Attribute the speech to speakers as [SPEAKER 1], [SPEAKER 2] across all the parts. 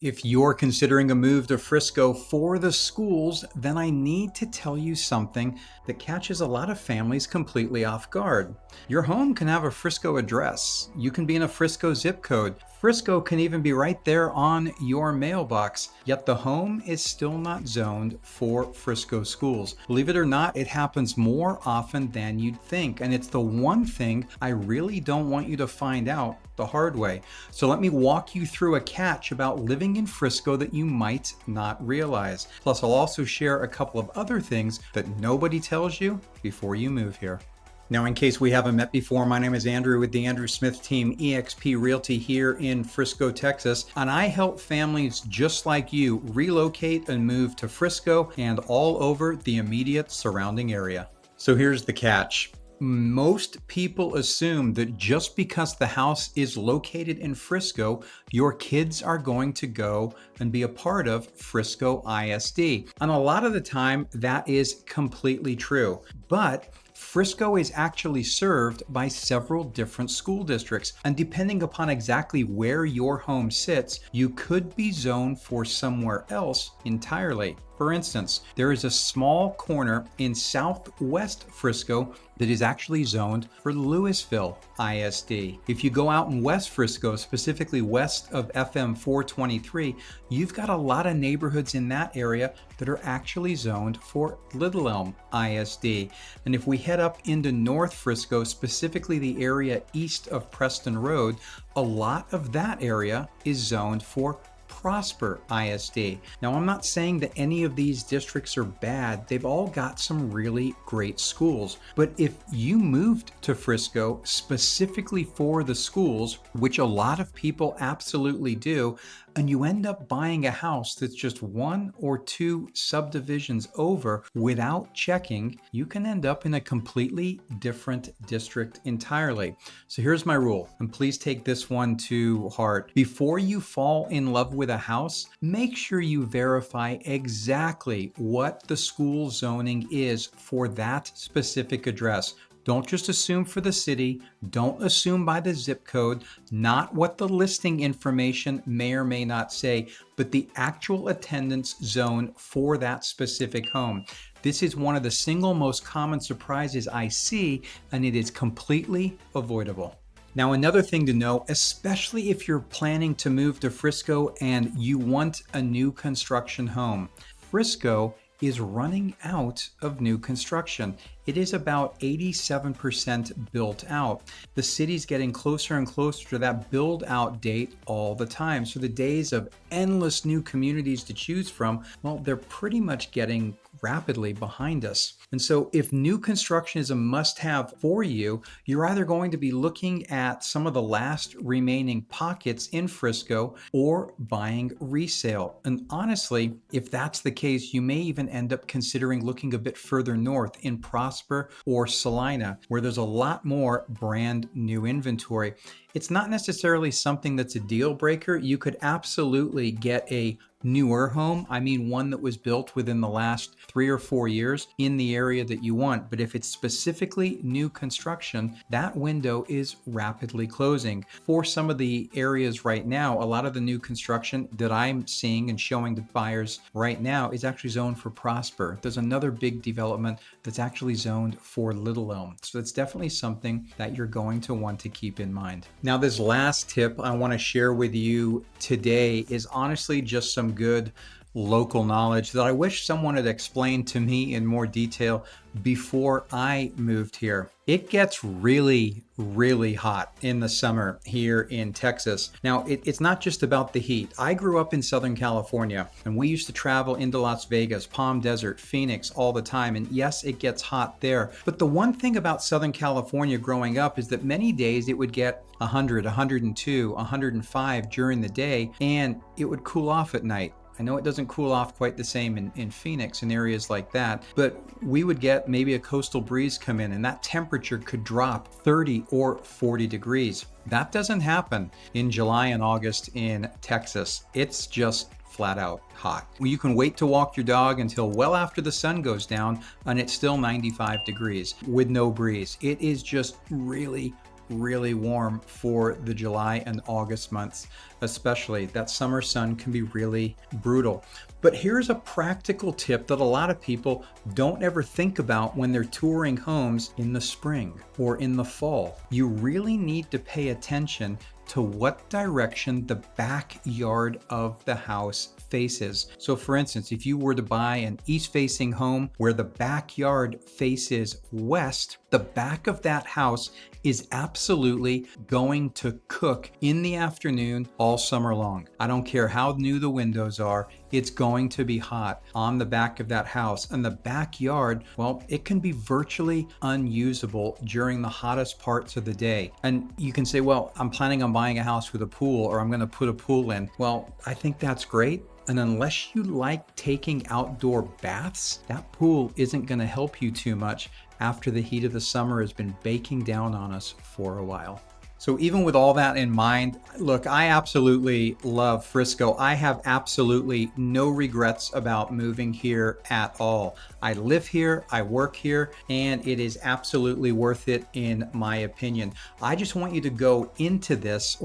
[SPEAKER 1] If you're considering a move to Frisco for the schools, then I need to tell you something that catches a lot of families completely off guard. Your home can have a Frisco address. You can be in a Frisco zip code. Frisco can even be right there on your mailbox, yet the home is still not zoned for Frisco schools. Believe it or not, it happens more often than you'd think, and it's the one thing I really don't want you to find out the hard way. So let me walk you through a catch about living in Frisco that you might not realize. Plus, I'll also share a couple of other things that nobody tells you before you move here. Now, in case we haven't met before, my name is Andrew with the Andrew Smith team, eXp Realty here in Frisco, Texas, and I help families just like you relocate and move to Frisco and all over the immediate surrounding area. So here's the catch. Most people assume that just because the house is located in Frisco, your kids are going to go and be a part of Frisco ISD. And a lot of the time, that is completely true. But Frisco is actually served by several different school districts, and depending upon exactly where your home sits, you could be zoned for somewhere else entirely. For instance, there is a small corner in southwest Frisco that is actually zoned for Lewisville ISD. If you go out in West Frisco, specifically west of FM 423, you've got a lot of neighborhoods in that area that are actually zoned for Little Elm ISD. And if we head up into North Frisco, specifically the area east of Preston Road, a lot of that area is zoned for Prosper ISD. Now, I'm not saying that any of these districts are bad. They've all got some really great schools. But if you moved to Frisco specifically for the schools, which a lot of people absolutely do, and you end up buying a house that's just one or two subdivisions over without checking, you can end up in a completely different district entirely. So here's my rule, and please take this one to heart. Before you fall in love with a house, make sure you verify exactly what the school zoning is for that specific address. Don't just assume for the city. Don't assume by the zip code, not what the listing information may or may not say, but the actual attendance zone for that specific home. This is one of the single most common surprises I see, and it is completely avoidable. Now, another thing to know, especially if you're planning to move to Frisco and you want a new construction home, Frisco is running out of new construction. It is about 87% built out. The city's getting closer and closer to that build out date all the time. So the days of endless new communities to choose from, well, they're pretty much getting rapidly behind us. And so if new construction is a must-have for you, you're either going to be looking at some of the last remaining pockets in Frisco or buying resale. And honestly, if that's the case, you may even end up considering looking a bit further north in Prosper or Salina, where there's a lot more brand new inventory. It's not necessarily something that's a deal breaker. You could absolutely get a newer home. I mean, one that was built within the last 3 or 4 years in the area that you want. But if it's specifically new construction, that window is rapidly closing. For some of the areas right now, a lot of the new construction that I'm seeing and showing to buyers right now is actually zoned for Prosper. There's another big development that's actually zoned for Little Elm. So it's definitely something that you're going to want to keep in mind. Now, this last tip I want to share with you today is honestly just some good local knowledge that I wish someone had explained to me in more detail before I moved here. It gets really, really hot in the summer here in Texas. Now, it's not just about the heat. I grew up in Southern California, and we used to travel into Las Vegas, Palm Desert, Phoenix all the time. And yes, it gets hot there. But the one thing about Southern California growing up is that many days it would get 100, 102, 105 during the day, and it would cool off at night. I know it doesn't cool off quite the same in Phoenix and areas like that, but we would get maybe a coastal breeze come in and that temperature could drop 30 or 40 degrees. That doesn't happen in July and August in Texas. It's just flat out hot. You can wait to walk your dog until well after the sun goes down and it's still 95 degrees with no breeze. It is just really really warm for the July and August months, especially. That summer sun can be really brutal. But here's a practical tip that a lot of people don't ever think about when they're touring homes in the spring or in the fall. You really need to pay attention to what direction the backyard of the house faces. So for instance, if you were to buy an east-facing home where the backyard faces west, the back of that house is absolutely going to cook in the afternoon all summer long. I don't care how new the windows are, it's going to be hot on the back of that house. And the backyard, well, it can be virtually unusable during the hottest parts of the day. And you can say, well, I'm planning on buying a house with a pool, or I'm going to put a pool in. Well, I think that's great. And unless you like taking outdoor baths, that pool isn't going to help you too much after the heat of the summer has been baking down on us for a while. So even with all that in mind, look, I absolutely love Frisco. I have absolutely no regrets about moving here at all. I live here, I work here, and it is absolutely worth it in my opinion. I just want you to go into this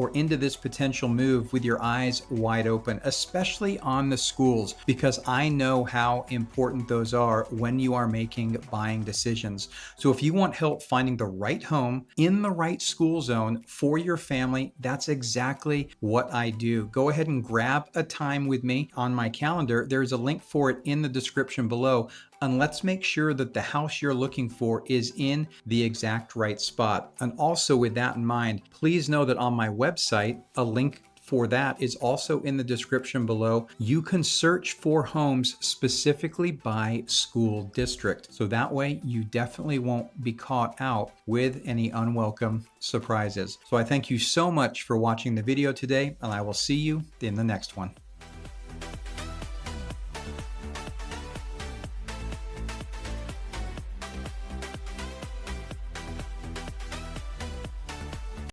[SPEAKER 1] potential move with your eyes wide open, especially on the schools, because I know how important those are when you are making buying decisions. So if you want help finding the right home in the right school zone for your family, that's exactly what I do. Go ahead and grab a time with me on my calendar. There's a link for it in the description below. And let's make sure that the house you're looking for is in the exact right spot. And also with that in mind, please know that on my website, a link for that is also in the description below. You can search for homes specifically by school district. So that way you definitely won't be caught out with any unwelcome surprises. So I thank you so much for watching the video today, and I will see you in the next one.